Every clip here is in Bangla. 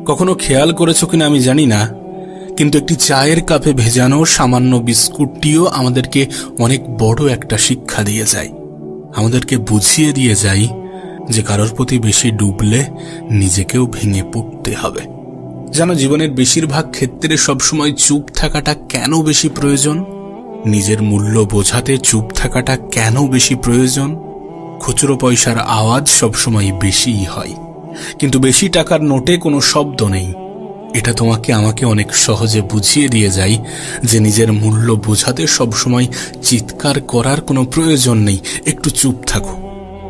কখনো খেয়াল করেছো কিনা আমি জানি না, কিন্তু একটি চায়ের কাপে ভেজানো সামান্য বিস্কুটটিও আমাদেরকে অনেক বড় একটা শিক্ষা দিয়ে যায়। আমাদেরকে বুঝিয়ে দিয়ে যায় যে কারোর প্রতি বেশি ডুবলে নিজেকেও ভেঙে পড়তে হবে। জানো, জীবনের বেশিরভাগ ক্ষেত্রে সবসময় চুপ থাকাটা কেন বেশি প্রয়োজন? নিজের মূল্য বোঝাতে চুপ থাকাটা কেন বেশি প্রয়োজন? খুচরো পয়সার আওয়াজ সবসময় বেশিই হয়, কিন্তু বেশি টাকার নোটে কোনো শব্দ নেই। এটা তোমাকে আমাকে অনেক সহজে বুঝিয়ে দিয়ে যায় যে নিজের মূল্য বোঝাতে সবসময় চিৎকার করার কোনো প্রয়োজন নেই। একটু চুপ থাকো,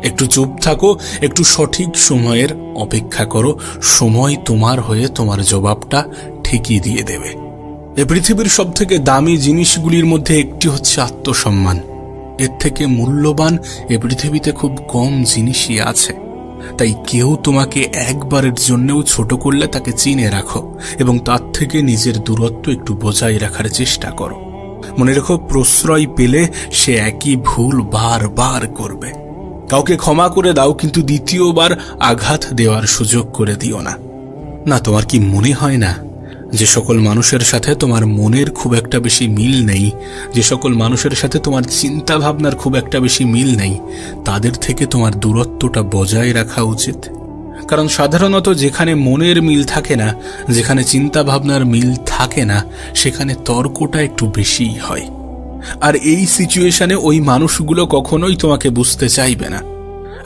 একটু চুপ থাকো, একটু সঠিক সময়ের অপেক্ষা করো। সময় তোমার হয়ে তোমার জবাবটা ঠিকই দিয়ে দেবে। এ পৃথিবীর সবথেকে দামি জিনিসগুলির মধ্যে একটি হচ্ছে আত্মসম্মান। এর থেকে মূল্যবান এ পৃথিবীতে খুব কম জিনিসই আছে। তাই কেউ তোমাকে একবারের জন্যও ছোট করলে তাকে চিনে রাখো এবং তার থেকে নিজের দূরত্ব একটু বজায় রাখার চেষ্টা করো। মনে রেখো, প্রশ্রয় পেলে সে একই ভুল বারবার করবে। কাউকে ক্ষমা করে দাও, কিন্তু দ্বিতীয়বার আঘাত দেওয়ার সুযোগ করে দিও না। না, তোমার কি মনে হয় না যে সকল মানুষের সাথে তোমার মনের খুব একটা বেশি মিল নেই, যে সকল মানুষের সাথে তোমার চিন্তা ভাবনার খুব একটা বেশি মিল নেই, তাদের থেকে তোমার দূরত্বটা বজায় রাখা উচিত? কারণ সাধারণত যেখানে মনের মিল থাকে না, যেখানে চিন্তা ভাবনার মিল থাকে না, সেখানে তর্কটা একটু বেশিই হয়। আর এই সিচুয়েশনে ওই মানুষগুলো কখনোই তোমাকে বুঝতে চাইবে না।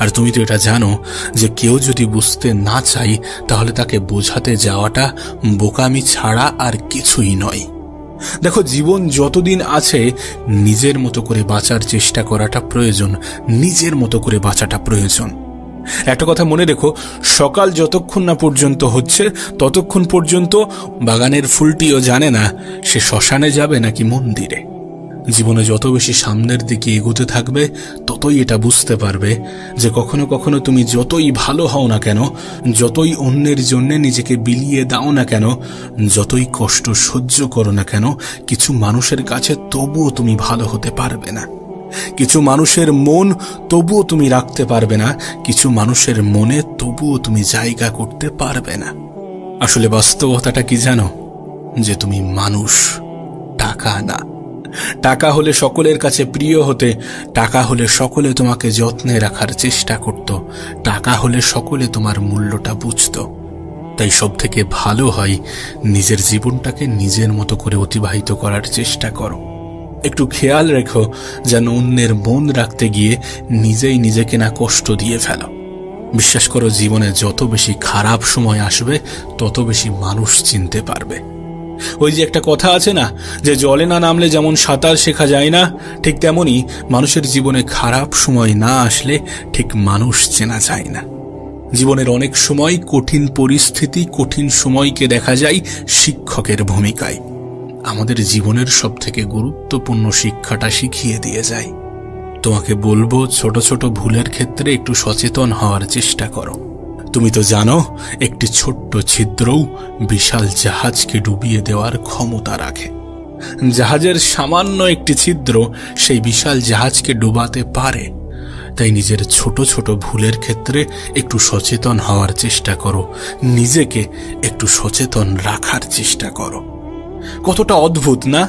আর তুমি তো এটা জানো যে কেউ যদি বুঝতে না চাই, তাহলে তাকে বোঝাতে যাওয়াটা বোকামি ছাড়া আর কিছুই নয়। দেখো, জীবন যতদিন আছে নিজের মতো করে বাঁচার চেষ্টা করাটা প্রয়োজন, নিজের মতো করে বাঁচাটা প্রয়োজন। একটা কথা মনে রেখো, সকাল যতক্ষণ না পর্যন্ত হচ্ছে ততক্ষণ পর্যন্ত বাগানের ফুলটিও জানে না সে শ্মশানে যাবে নাকি মন্দিরে। জীবনে যত বেশি সামনের দিকে এগোতে থাকবে, ততই এটা বুঝতে পারবে যে কখনো কখনো তুমি যতই ভালো হও না কেন, যতই অন্যের জন্য নিজেকে বিলিয়ে দাও না কেন, যতই কষ্ট সহ্য করো না কেন, কিছু মানুষের কাছে তবুও তুমি ভালো হতে পারবে না। কিছু মানুষের মন তবুও তুমি রাখতে পারবে না, কিছু মানুষের মনে তবুও তুমি জায়গা করতে পারবে না। আসলে বাস্তবতাটা কি জানো? যে তুমি মানুষ, টাকা না। টাকা হলে সকলের কাছে প্রিয় হতে, টাকা হলে সকলে তোমাকে যত্নে রাখার চেষ্টা করত, টাকা হলে সকলে তোমার মূল্যটা বুঝত। তাই সব থেকে ভালো হয় নিজের জীবনটাকে নিজের মতো করে অতিবাহিত করার চেষ্টা করো। একটু খেয়াল রেখো যেন অন্যের মন রাখতে গিয়ে নিজেই নিজেকে না কষ্ট দিয়ে ফেলো। বিশ্বাস করো, জীবনে যত বেশি খারাপ সময় আসবে তত বেশি মানুষ চিনতে পারবে। ওই যে একটা কথা আছে না, যে জলে না নামলে যেমন সাঁতার শেখা যায় না, ঠিক তেমনি মানুষের জীবনে খারাপ সময় না আসলে ঠিক মানুষ চেনা যায় না। জীবনের অনেক সময় কঠিন পরিস্থিতি, কঠিন সময়কে দেখা যায় শিক্ষকের ভূমিকায়। আমাদের জীবনের সবথেকে গুরুত্বপূর্ণ শিক্ষাটা শিখিয়ে দিয়ে যায়। তোমাকে বলবো, ছোট ছোট ভুলের ক্ষেত্রে একটু সচেতন হওয়ার চেষ্টা করো। তুমি তো জানো, একটি ছোট্ট ছিদ্রও বিশাল জাহাজকে ডুবিয়ে দেওয়ার ক্ষমতা রাখে। জাহাজের সামান্য একটি ছিদ্র সেই বিশাল জাহাজকে ডুবাতে পারে। তাই নিজের ছোট ছোট ভুলের ক্ষেত্রে একটু সচেতন হওয়ার চেষ্টা করো, নিজেকে একটু সচেতন রাখার চেষ্টা করো। কতটা অদ্ভুত না,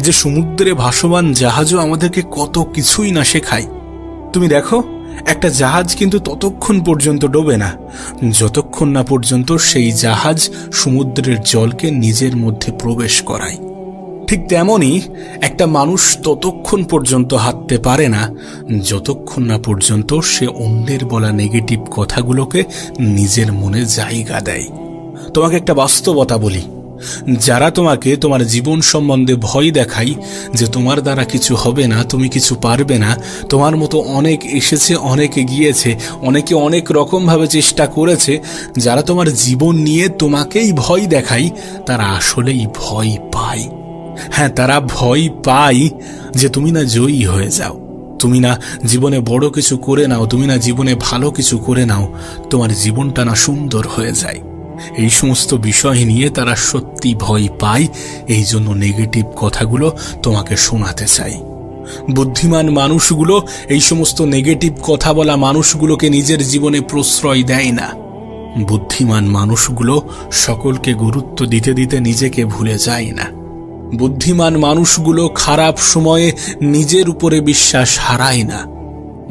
যে সমুদ্রে ভাসমান জাহাজও আমাদেরকে কত কিছুই না শেখায়। তুমি দেখো, একটা জাহাজ কিন্তু ততক্ষণ পর্যন্ত ডোবে না যতক্ষণ না পর্যন্ত সেই জাহাজ সমুদ্রের জলকে নিজের মধ্যে প্রবেশ করায়। ঠিক তেমনি একটা মানুষ ততক্ষণ পর্যন্ত হাঁটতে পারে না যতক্ষণ না পর্যন্ত সে অন্যের বলা নেগেটিভ কথাগুলোকে নিজের মনে জায়গা দেয়। তোমাকে একটা বাস্তবতা বলি, যারা তোমাকে তোমার জীবন সম্বন্ধে ভয় দেখায় যে তোমার দ্বারা কিছু হবে না, তুমি কিছু পারবে না, তোমার মতো অনেক এসেছে, অনেকে গিয়েছে, অনেকে অনেক রকমভাবে চেষ্টা করেছে, যারা তোমার জীবন নিয়ে তোমাকেই ভয় দেখায়, তারা আসলেই ভয় পায়। হ্যাঁ, তারা ভয় পায় যে তুমি না জয়ী হয়ে যাও, তুমি না জীবনে বড় কিছু করে নাও, তুমি না জীবনে ভালো কিছু করে নাও, তোমার জীবনটা না সুন্দর হয়ে যায়। এই সমস্ত বিষয় নিয়ে তারা সত্যি ভয় পায়, এই জন্য নেগেটিভ কথাগুলো তোমাকে শোনাতে চাই। বুদ্ধিমান মানুষগুলো এই সমস্ত নেগেটিভ কথা বলা মানুষগুলোকে নিজের জীবনে প্রশ্রয় দেয় না। বুদ্ধিমান মানুষগুলো সকলকে গুরুত্ব দিতে দিতে নিজেকে ভুলে যায় না। বুদ্ধিমান মানুষগুলো খারাপ সময়ে নিজের উপরে বিশ্বাস হারায় না।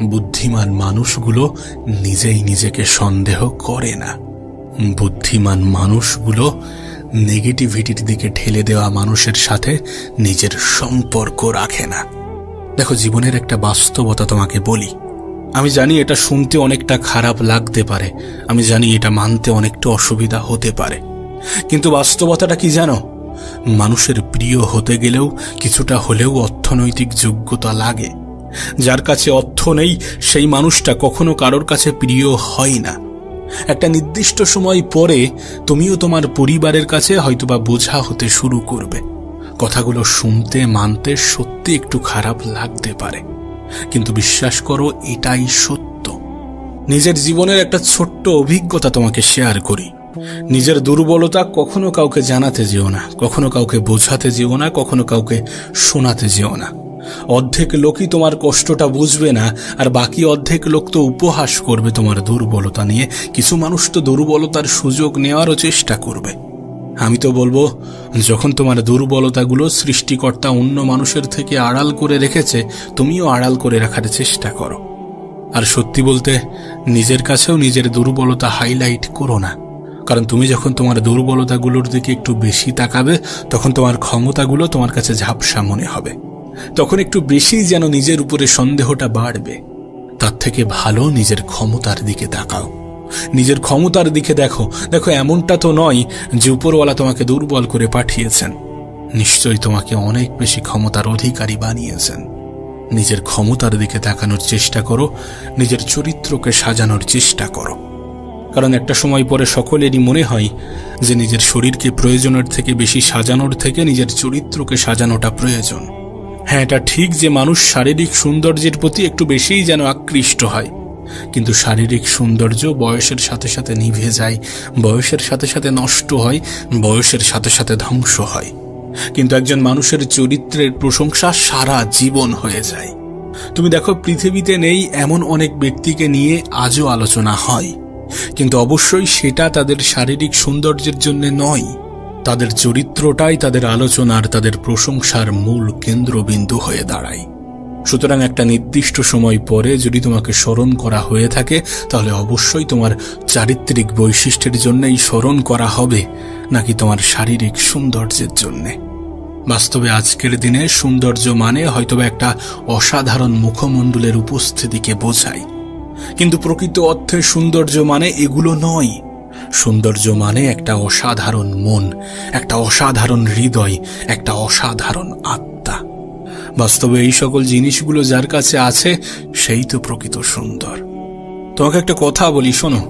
বুদ্ধিমান মানুষগুলো নিজেই নিজেকে সন্দেহ করে না। বুদ্ধিমান মানুষগুলো নেগেটিভিটির দিকে ঠেলে দেওয়া মানুষের সাথে নিজের সম্পর্ক রাখে না। দেখো, জীবনের একটা বাস্তবতা তোমাকে বলি। আমি জানি এটা শুনতে অনেকটা খারাপ লাগতে পারে, আমি জানি এটা মানতে অনেকটা অসুবিধা হতে পারে, কিন্তু বাস্তবতাটা কি জানো? মানুষের প্রিয় হতে গেলেও কিছুটা হলেও অর্থনৈতিক যোগ্যতা লাগে। যার কাছে অর্থ নেই সেই মানুষটা কখনো কারোর কাছে প্রিয় হয় না। একটা নির্দিষ্ট সময় পরে তুমিও তোমার পরিবারের কাছে হয়তোবা বোঝা হতে শুরু করবে। কথাগুলো শুনতে মানতে সত্যি একটু খারাপ লাগতে পারে, কিন্তু বিশ্বাস করো এটাই সত্য। নিজের জীবনের একটা ছোট্ট অভিজ্ঞতা তোমাকে শেয়ার করি। নিজের দুর্বলতা কখনো কাউকে জানাতে যেও না, কখনো কাউকে বোঝাতে যেও না, কখনো কাউকে শোনাতে যেও না। অর্ধেক লোকই তোমার কষ্টটা বুঝবে না, আর বাকি অর্ধেক লোক তো উপহাস করবে তোমার দুর্বলতা নিয়ে। কিছু মানুষ তো দুর্বলতার সুযোগ নেওয়ারও চেষ্টা করবে। আমি তো বলবো, যখন তোমার দুর্বলতাগুলো সৃষ্টিকর্তা অন্য মানুষের থেকে আড়াল করে রেখেছে, তুমিও আড়াল করে রাখার চেষ্টা করো। আর সত্যি বলতে, নিজের কাছেও নিজের দুর্বলতা হাইলাইট করো না, কারণ তুমি যখন তোমার দুর্বলতাগুলোর দিকে একটু বেশি তাকাবে, তখন তোমার ক্ষমতাগুলো তোমার কাছে ঝাপসা মনে হবে। তখন একটু বেশি যেন নিজের উপরে সন্দেহটা বাড়বে। তার থেকে ভালো নিজের ক্ষমতার দিকে তাকাও, নিজের ক্ষমতার দিকে দেখো। দেখো, এমনটা তো নয় যে উপরওয়ালা তোমাকে দুর্বল করে পাঠিয়েছেন। নিশ্চয়ই তোমাকে অনেক বেশি ক্ষমতার অধিকারী বানিয়েছেন। নিজের ক্ষমতার দিকে তাকানোর চেষ্টা করো, নিজের চরিত্রকে সাজানোর চেষ্টা করো। কারণ একটা সময় পরে সকলেরই মনে হয় যে নিজের শরীরকে প্রয়োজনের থেকে বেশি সাজানোর থেকে নিজের চরিত্রকে সাজানোটা প্রয়োজন। হ্যাঁ, এটা ঠিক যে মানুষ শারীরিক সৌন্দর্যের প্রতি একটু বেশিই যেন আকৃষ্ট হয়, কিন্তু শারীরিক সৌন্দর্য বয়সের সাথে সাথে নিভে যায়, বয়সের সাথে সাথে নষ্ট হয়, বয়সের সাথে সাথে ধ্বংস হয়। কিন্তু একজন মানুষের চরিত্রের প্রশংসা সারা জীবন হয়ে যায়। তুমি দেখো, পৃথিবীতে নেই এমন অনেক ব্যক্তিকে নিয়ে আজও আলোচনা হয়, কিন্তু অবশ্যই সেটা তাদের শারীরিক সৌন্দর্যের জন্য নয়। তাদের চরিত্রটাই তাদের আলোচনার, তাদের প্রশংসার মূল কেন্দ্রবিন্দু হয়ে দাঁড়ায়। সুতরাং একটা নির্দিষ্ট সময় পরে যদি তোমাকে স্মরণ করা হয়ে থাকে, তাহলে অবশ্যই তোমার চারিত্রিক বৈশিষ্ট্যের জন্যই স্মরণ করা হবে, নাকি তোমার শারীরিক সৌন্দর্যের জন্যে। বাস্তবে আজকের দিনে সৌন্দর্য মানে হয়তোবা একটা অসাধারণ মুখমণ্ডলের উপস্থিতিকে বোঝায়, কিন্তু প্রকৃত অর্থে সৌন্দর্য মানে এগুলো নয়। সৌন্দর্য মানে একটা অসাধারণ মন, একটা অসাধারণ হৃদয়, একটা অসাধারণ আত্মা। বাস্তবে এই সকল জিনিসগুলো যার কাছে আছে, সেই তো প্রকৃত সুন্দর। তোমাকে একটা কথা বলি, শোনো।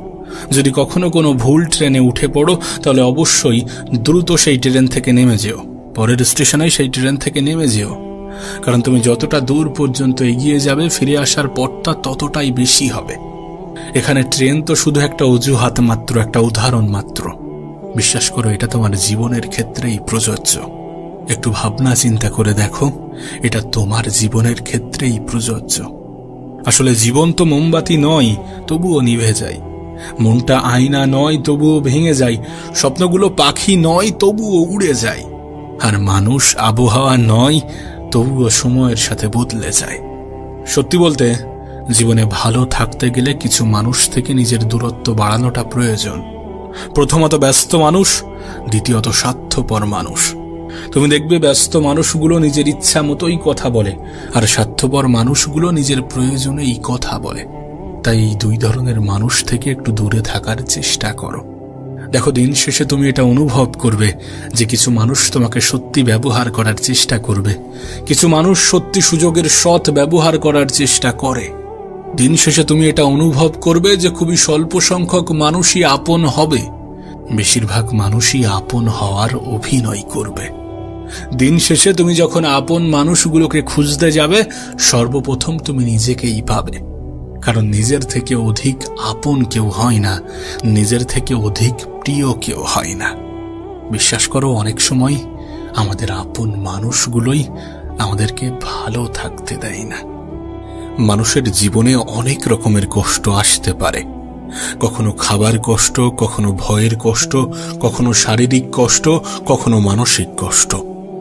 যদি কখনো কোনো ভুল ট্রেনে উঠে পড়ো, তাহলে অবশ্যই দ্রুত সেই ট্রেন থেকে নেমে যেও, পরের স্টেশনে সেই ট্রেন থেকে নেমে যেও। কারণ তুমি যতটা দূর পর্যন্ত এগিয়ে যাবে, ফিরে আসার পথটা ততটাই বেশি হবে। এখানে ট্রেন তো শুধু একটা অজুহাত মাত্র, একটা উদাহরণ মাত্র। বিশ্বাস করো, এটা তোমার জীবনের ক্ষেত্রেই প্রযোজ্য। একটু ভাবনা চিন্তা করে দেখো, এটা তোমার জীবনের ক্ষেত্রেই প্রযোজ্য। আসলে জীবন তো মোমবাতি নয়, তবুও নিভে যায়। মনটা আয়না নয়, তবুও ভেঙে যায়। স্বপ্নগুলো পাখি নয়, তবুও উড়ে যায়। আর মানুষ আবহাওয়া নয়, তবুও সময়ের সাথে বদলে যায়। সত্যি বলতে, জীবনে ভালো থাকতে গেলে কিছু মানুষ থেকে নিজের দূরত্ব বাড়ানোটা প্রয়োজন। প্রথমত ব্যস্ত মানুষ, দ্বিতীয়ত স্বার্থপর মানুষ। তুমি দেখবে ব্যস্ত মানুষগুলো নিজের ইচ্ছা মতোই কথা বলে, আর স্বার্থপর মানুষগুলো নিজের প্রয়োজনেই কথা বলে। তাই এই দুই ধরনের মানুষ থেকে একটু দূরে থাকার চেষ্টা করো। দেখো, দিন শেষে তুমি এটা অনুভব করবে যে কিছু মানুষ তোমাকে সত্যি ব্যবহার করার চেষ্টা করবে, কিছু মানুষ সত্যি সুযোগের সৎ ব্যবহার করার চেষ্টা করে। দিন শেষে তুমি এটা অনুভব করবে যে খুবই স্বল্প সংখ্যক মানুষই আপন হবে, বেশিরভাগ মানুষই আপন হওয়ার অভিনয় করবে। দিন শেষে তুমি যখন আপন মানুষগুলোকে খুঁজতে যাবে, সর্বপ্রথম তুমি নিজেকেই পাবে। কারণ নিজের থেকে অধিক আপন কেউ হয় না, নিজের থেকে অধিক প্রিয় কেউ হয় না। বিশ্বাস করো, অনেক সময় আমাদের আপন মানুষগুলোই আমাদেরকে ভালো থাকতে দেয় না। মানুষের জীবনে অনেক রকমের কষ্ট আসতে পারে, কখনো খাবার কষ্ট, কখনো ভয়ের কষ্ট, কখনো শারীরিক কষ্ট, কখনো মানসিক কষ্ট,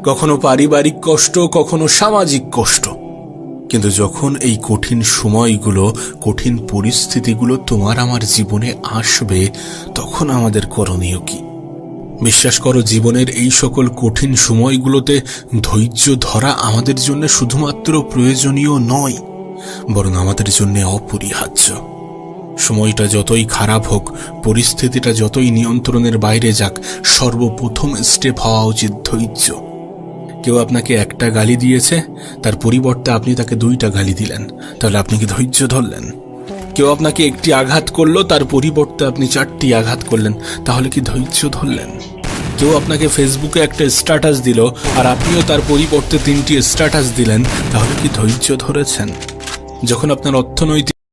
কখনো পারিবারিক কষ্ট, কখনো সামাজিক কষ্ট। কিন্তু যখন এই কঠিন সময়গুলো, কঠিন পরিস্থিতিগুলো তোমার আমার জীবনে আসবে, তখন আমাদের করণীয় কি? বিশ্বাস করো, জীবনের এই সকল কঠিন সময়গুলোতে ধৈর্য ধরা আমাদের জন্য শুধুমাত্র প্রয়োজনীয় নয়, বরং আমাদের জন্য অপরিহার্য। সময়টা যতই খারাপ হোক, পরিস্থিতিটা যতই নিয়ন্ত্রণের বাইরে যাক, সর্বপ্রথম স্টেপ হওয়া উচিত ধৈর্য। কেউ আপনাকে একটা গালি দিয়েছে, তার পরিবর্তে আপনি তাকে 2টা গালি দিলেন, তাহলে আপনি কি ধৈর্য ধরলেন? কেউ আপনাকে একটি আঘাত করলো, তার পরিবর্তে আপনি 4টি আঘাত করলেন, তাহলে কি ধৈর্য ধরলেন? কেউ আপনাকে ফেসবুকে একটা স্ট্যাটাস দিল, আর আপনিও তার পরিবর্তে 3টি স্ট্যাটাস দিলেন, তাহলে কি ধৈর্য ধরেছেন? যখন আপনার অর্থনৈতিক